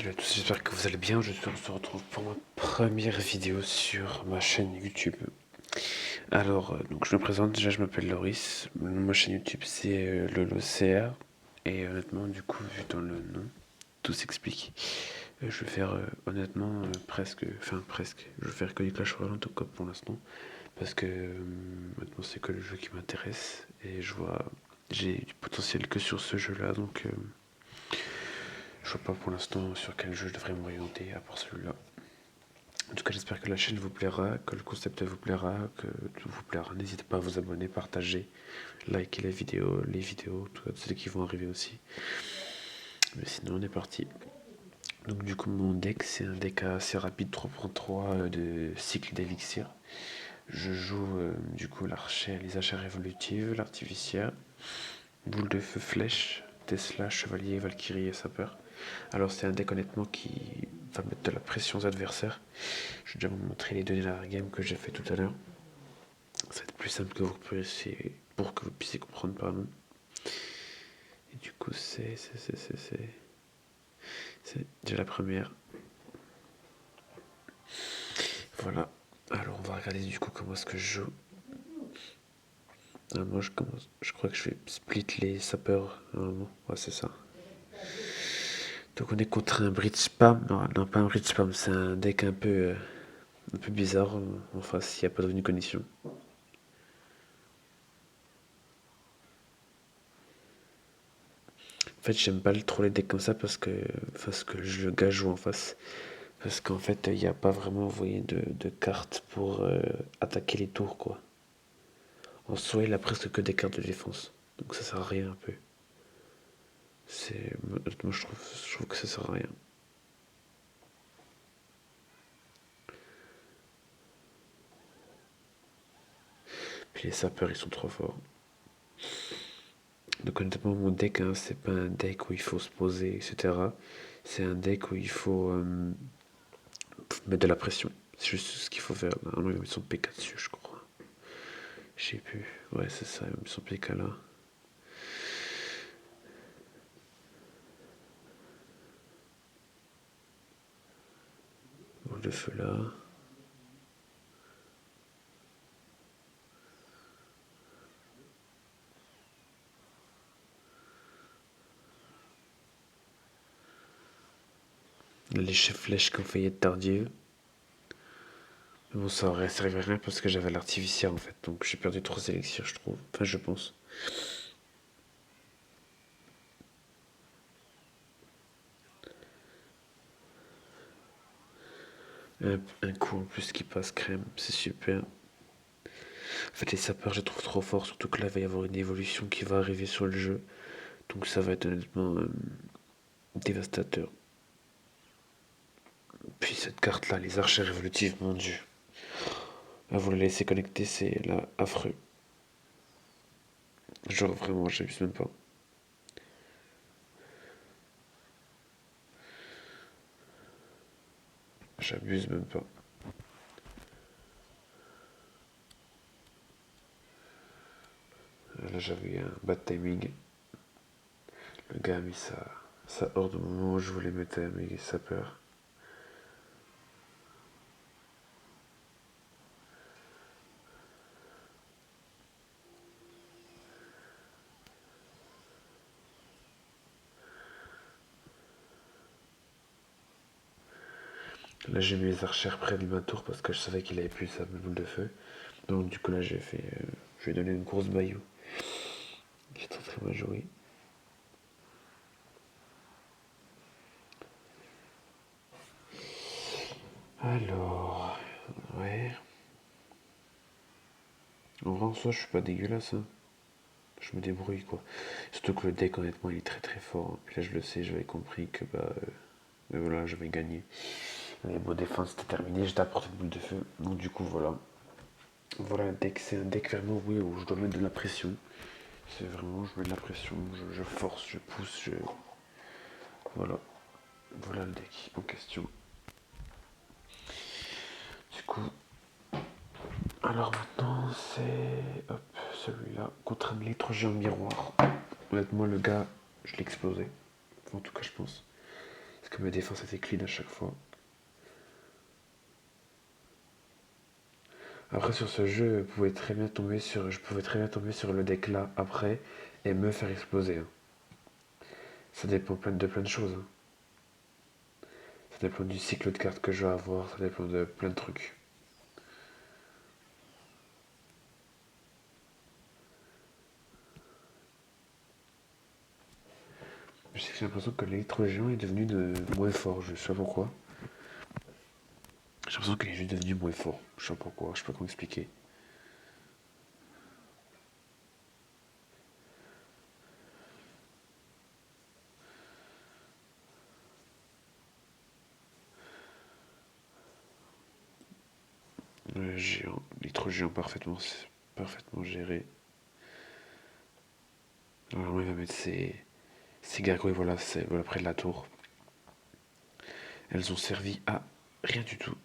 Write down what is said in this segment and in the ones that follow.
Salut à tous, j'espère que vous allez bien. Aujourd'hui, on se retrouve pour ma première vidéo sur ma chaîne YouTube. Alors, donc je me présente, déjà je m'appelle Loris. Ma chaîne YouTube c'est LoloCR. Et honnêtement, du coup, vu dans le nom, tout s'explique. Je vais faire honnêtement presque. Je vais faire que du Clash Royale en tout cas pour l'instant. Parce que maintenant c'est que le jeu qui m'intéresse. Et j'ai du potentiel que sur ce jeu-là. Donc je vois pas pour l'instant sur quel jeu je devrais m'orienter à part celui-là. En tout cas, j'espère que la chaîne vous plaira, que le concept vous plaira, que tout vous plaira. N'hésitez pas à vous abonner, partager, liker les vidéos, tout ceux qui vont arriver aussi. Mais sinon, on est parti. Donc du coup, mon deck, c'est un deck assez rapide, 3.3 de cycle d'élixir. Je joue du coup les achats évolutives, l'artificière, boule de feu, flèche, Tesla, chevalier, valkyrie et sapeur. Alors c'est un deck honnêtement qui va mettre de la pression aux adversaires. Je vais déjà vous montrer les données de la game que j'ai fait tout à l'heure. Ça va être plus simple pour que vous puissiez comprendre, pardon. Et du coup c'est déjà la première. Voilà. Alors on va regarder du coup comment est-ce que je joue. Moi je crois que je vais split les sapeurs normalement. Ouais, c'est ça. Donc on est contre un bridge spam. Non, pas un bridge spam, c'est un deck un peu bizarre en face, il n'y a pas de connexion. En fait, j'aime pas trop les decks comme ça parce que le gars joue en face. Parce qu'en fait, il n'y a pas vraiment, vous voyez, de cartes pour attaquer les tours, quoi. En soi, il a presque que des cartes de défense. Donc ça sert à rien un peu. Moi, je trouve que ça sert à rien. Puis les sapeurs, ils sont trop forts. Donc honnêtement, mon deck, hein, c'est pas un deck où il faut se poser, etc. C'est un deck où il faut mettre de la pression. C'est juste ce qu'il faut faire. Normalement, il va mettre son PK dessus, je crois. Je sais plus. Ouais, c'est ça, il va mettre son PK là. Boule de feu là. Les chefs flèches qui ont failli être tardives. Mais bon, ça aurait servi à rien parce que j'avais l'artificière en fait. Donc j'ai perdu 3 élixirs, je trouve. Enfin, je pense. Un coup en plus qui passe crème, c'est super. En fait, les sapeurs, je les trouve trop forts. Surtout que là, il va y avoir une évolution qui va arriver sur le jeu. Donc ça va être honnêtement dévastateur. Puis cette carte là, les archères évolutives, mon dieu. Là, vous la laissez connecter, c'est là affreux. Genre vraiment, j'abuse même pas. J'abuse même pas. Là, j'avais un bad timing. Le gars a mis sa horde au moment où je voulais mettre mes sapeurs. Là, j'ai mis les archères près de ma tour parce que je savais qu'il avait plus sa boule de feu. Donc, du coup, là, je lui ai donné une grosse bayou. J'ai très très mal joué. Alors, ouais. En vrai, en soi, je suis pas dégueulasse. Hein. Je me débrouille, quoi. Surtout que le deck, honnêtement, il est très très fort. Hein. Puis là, je le sais, j'avais compris que, mais voilà, j'avais gagné. Les mots défense, c'était terminé. J'étais apporté de boule de feu. Donc, du coup, voilà. Voilà un deck. C'est un deck vraiment, oui, où je dois mettre de la pression. C'est vraiment, je mets de la pression. Je force, je pousse, Voilà. Voilà le deck en question. Du coup, alors maintenant, c'est hop, celui-là, contre un électro-géant miroir. Honnêtement, le gars, je l'ai explosé. Enfin, en tout cas, je pense. que mes défenses étaient clean à chaque fois. Après sur ce jeu, je pouvais très bien tomber sur le deck là après et me faire exploser, hein. Ça dépend de plein de choses, hein. Ça dépend du cycle de cartes que je vais avoir, ça dépend de plein de trucs. Je sais que j'ai l'impression que l'électro-géant est devenu moins fort, je sais pas pourquoi. J'ai l'impression qu'il est juste devenu moins fort, je sais pas pourquoi, je sais pas comment expliquer. Le géant, l'électro-géant parfaitement géré. Alors il va mettre ses gargouilles, voilà, près de la tour. Elles ont servi à rien du tout.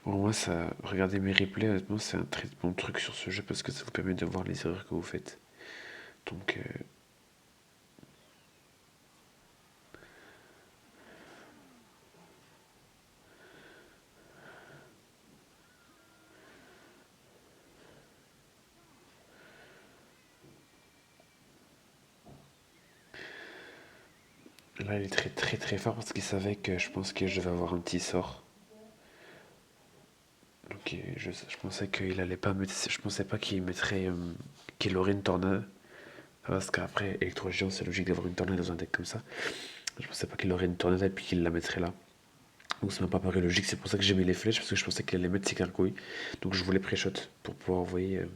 Bon, moi, regardez mes replays, honnêtement, c'est un très bon truc sur ce jeu parce que ça vous permet de voir les erreurs que vous faites. Donc, là, il est très très très fort parce qu'il savait que je pense que je devais avoir un petit sort. Donc, je pensais qu'il allait pas mettre, je pensais pas qu'il mettrait, qu'il aurait une tornade. Parce qu'après, électro-géant, c'est logique d'avoir une tornade dans un deck comme ça. Je pensais pas qu'il aurait une tornade et puis qu'il la mettrait là. Donc ça m'a pas paru logique, c'est pour ça que j'ai mis les flèches, parce que je pensais qu'il allait mettre ses gargouilles. Donc je voulais pré-shot pour pouvoir envoyer.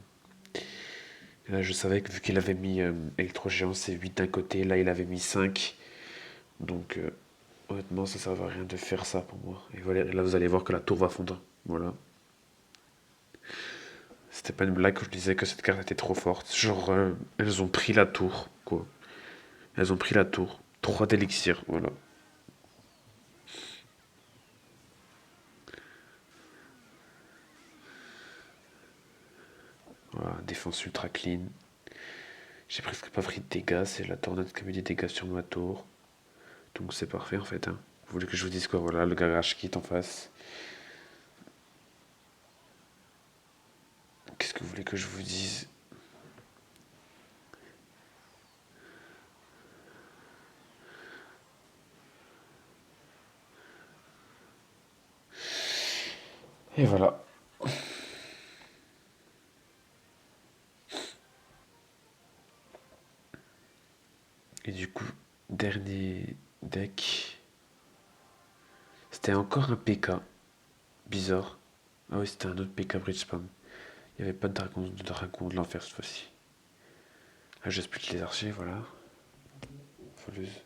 Et là je savais que vu qu'il avait mis électro-géant, c'est 8 d'un côté, là il avait mis 5. Donc honnêtement ça servait à rien de faire ça pour moi. Et voilà, là vous allez voir que la tour va fondre. Voilà. C'était pas une blague que je disais que cette carte était trop forte. Genre elles ont pris la tour, quoi. Elles ont pris la tour. 3 d'élixir, voilà. Voilà, défense ultra clean. J'ai presque pas pris de dégâts, c'est la tornade qui a mis des dégâts sur ma tour. Donc c'est parfait en fait, hein. Vous voulez que je vous dise quoi? Voilà, le garage qui est en face. Qu'est-ce que vous voulez que je vous dise? Et voilà. Et du coup, dernier deck. C'était encore un PK. Bizarre. Ah oui, c'était un autre PK Bridge Spam. Il n'y avait pas de dragon de l'enfer cette fois-ci. Là, je split les archers, voilà. Foleuse.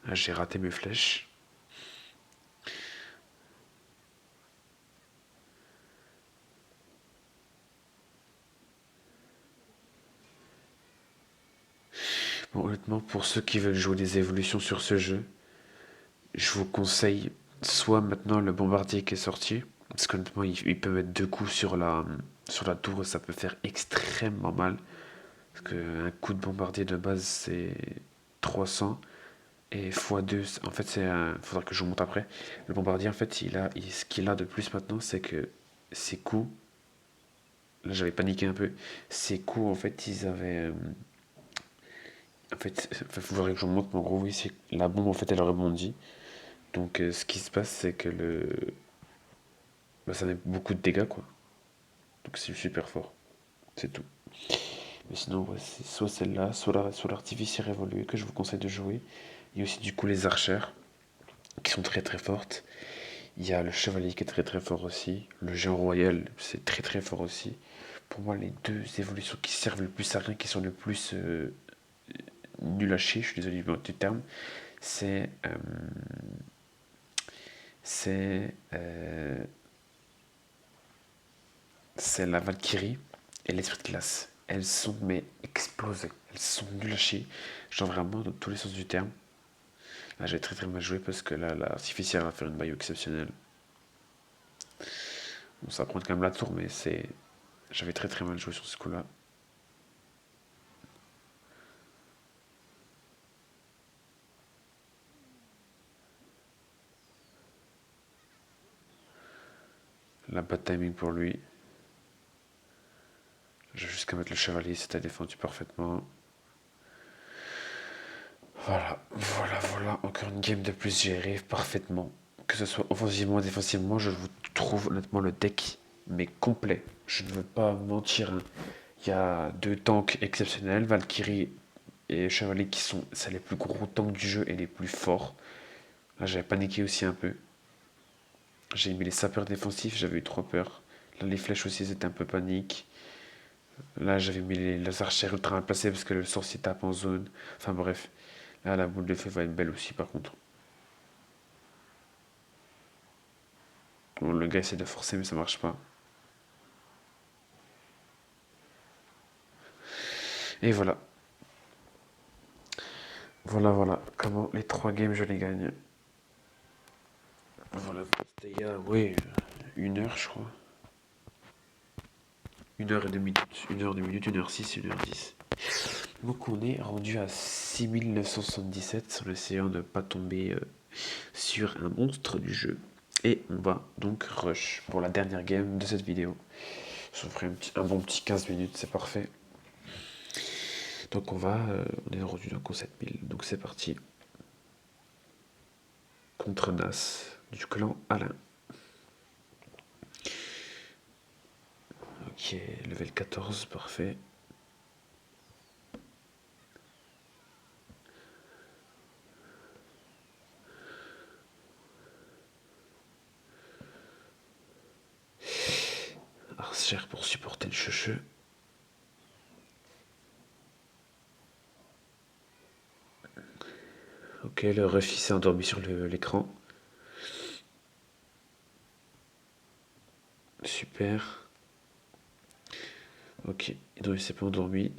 Là, j'ai raté mes flèches. Bon, honnêtement, pour ceux qui veulent jouer des évolutions sur ce jeu, je vous conseille soit maintenant le bombardier qui est sorti, parce qu'honnêtement, il peut mettre 2 coups sur la tour et ça peut faire extrêmement mal. Parce qu'un coup de bombardier de base, c'est 300. Et x2, en fait, faudra que je vous montre après. Le bombardier, en fait, ce qu'il a de plus maintenant, c'est que ses coups. Là, j'avais paniqué un peu. Ses coups, en fait, ils avaient. En fait, il faudrait que je vous montre, mais en gros, oui, c'est la bombe, en fait, elle rebondit. Donc, ce qui se passe, c'est que bah, ça met beaucoup de dégâts, quoi. Donc, c'est super fort. C'est tout. Mais sinon, ouais, c'est soit celle-là, soit l'artificier évolué que je vous conseille de jouer. Il y a aussi, du coup, les archères qui sont très très fortes. Il y a le chevalier qui est très très fort aussi. Le géant royal, c'est très très fort aussi. Pour moi, les deux évolutions qui servent le plus à rien, qui sont le plus nul à chier, je suis désolé du terme, c'est c'est euh, c'est la Valkyrie et l'esprit de glace. Elles sont mais explosées. Elles sont nulles à chier. Genre vraiment dans tous les sens du terme. Là, j'ai très très mal joué parce que là, l'artificiel va faire une baille exceptionnelle. Bon, ça va prendre quand même la tour, mais c'est... J'avais très très mal joué sur ce coup-là. Là, pas de timing pour lui. J'ai juste qu'à mettre le chevalier, c'était défendu parfaitement. Voilà. Encore une game de plus gérée parfaitement. Que ce soit offensivement ou défensivement, je vous trouve honnêtement le deck, mais complet. Je ne veux pas mentir, hein. Il y a deux tanks exceptionnels, Valkyrie et Chevalier, qui sont c'est les plus gros tanks du jeu et les plus forts. Là, j'avais paniqué aussi un peu. J'ai mis les sapeurs défensifs, j'avais eu trop peur. Là, les flèches aussi, c'était un peu panique. Là, j'avais mis les archères ultra mal placées parce que le sorcier tape en zone. Enfin bref. Là, la boule de feu va être belle aussi, par contre. Bon, le gars essaie de forcer, mais ça marche pas. Et voilà. Voilà. Comment les 3 games, je les gagne. Voilà, c'était il y a, oui, 1 heure, je crois. 1 heure et 2 minutes. 1 heure 2 minutes, 1 heure 6, 1 heure 10. Donc on est rendu à 6977 en essayant de ne pas tomber sur un monstre du jeu. Et on va donc rush pour la dernière game de cette vidéo. Je ferai un bon petit 15 minutes, c'est parfait. Donc on est rendu donc au 7000. Donc c'est parti. Contre Nas, du clan Alain. Ok, level 14, parfait. Archère pour supporter le cheveu. Ok, le ref s'est endormi sur l'écran. Super. Ok, donc il s'est pas endormi.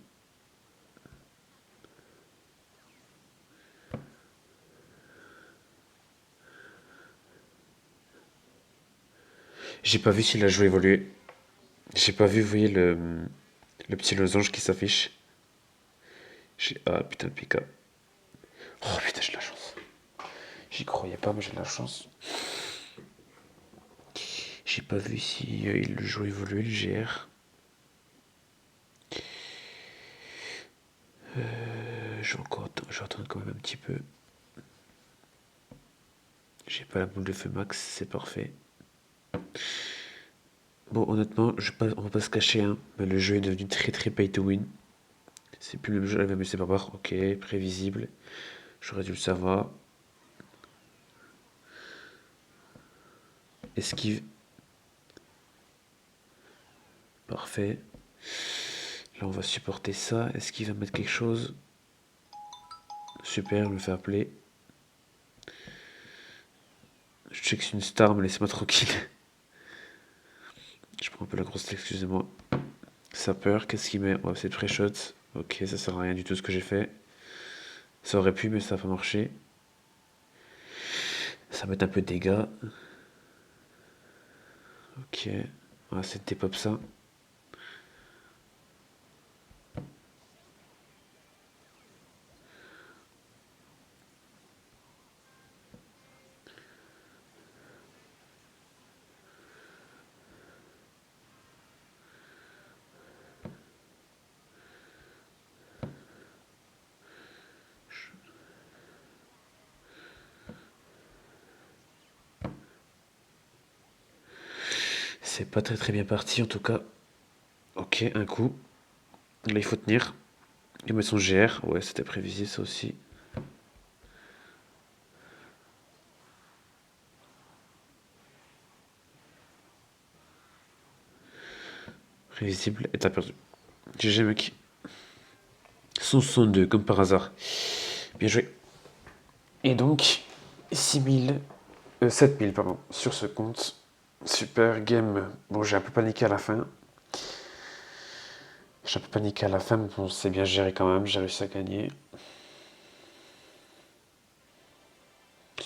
J'ai pas vu s'il a joué évolué. J'ai pas vu, vous voyez, le petit losange qui s'affiche. Ah putain de Pika. Oh putain, j'ai de la chance. J'y croyais pas, mais j'ai de la chance. J'ai pas vu si il le joue évolué, le GR. Je vais attendre quand même un petit peu. J'ai pas la boule de feu max, c'est parfait. Bon, honnêtement, on va pas se cacher, hein, mais le jeu est devenu très très pay to win. C'est plus le même jeu, la même c'est barbare. Ok, prévisible. J'aurais dû le savoir. Esquive. Parfait. Là, on va supporter ça. Est-ce qu'il va mettre quelque chose? Super, il me fait appeler. Je sais que c'est une star, mais laissez-moi tranquille. Je prends un peu la grosse tête, excusez-moi. Sapeur, qu'est-ce qu'il met? Ouais, c'est pré-shot. Ok, ça sert à rien du tout ce que j'ai fait. Ça aurait pu, mais ça n'a pas marché. Ça va mettre un peu de dégâts. Ok. On va essayer de dépop ça. C'est pas très très bien parti en tout cas. Ok, un coup. Là, il faut tenir. Il met son GR. Ouais, c'était prévisible ça aussi. Prévisible. Et t'as perdu. GG, mec. 162, comme par hasard. Bien joué. Et donc, 7000, pardon, sur ce compte. Super game. Bon, j'ai un peu paniqué à la fin. Mais bon, c'est bien géré quand même. J'ai réussi à gagner.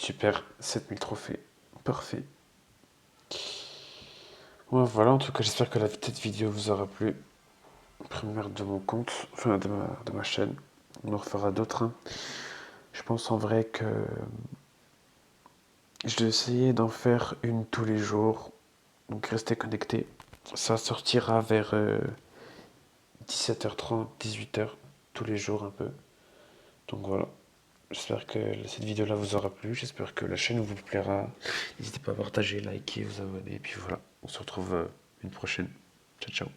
super, 7000 trophées. Parfait. Ouais, voilà, en tout cas, j'espère que la petite vidéo vous aura plu. Première de mon compte, enfin de ma chaîne. On en refera d'autres, hein. Je pense en vrai que je vais essayer d'en faire une tous les jours. Donc restez connectés. Ça sortira vers 17h30, 18h, tous les jours un peu. Donc voilà. J'espère que cette vidéo-là vous aura plu. J'espère que la chaîne vous plaira. N'hésitez pas à partager, liker, vous abonner. Et puis voilà, on se retrouve une prochaine. Ciao, ciao.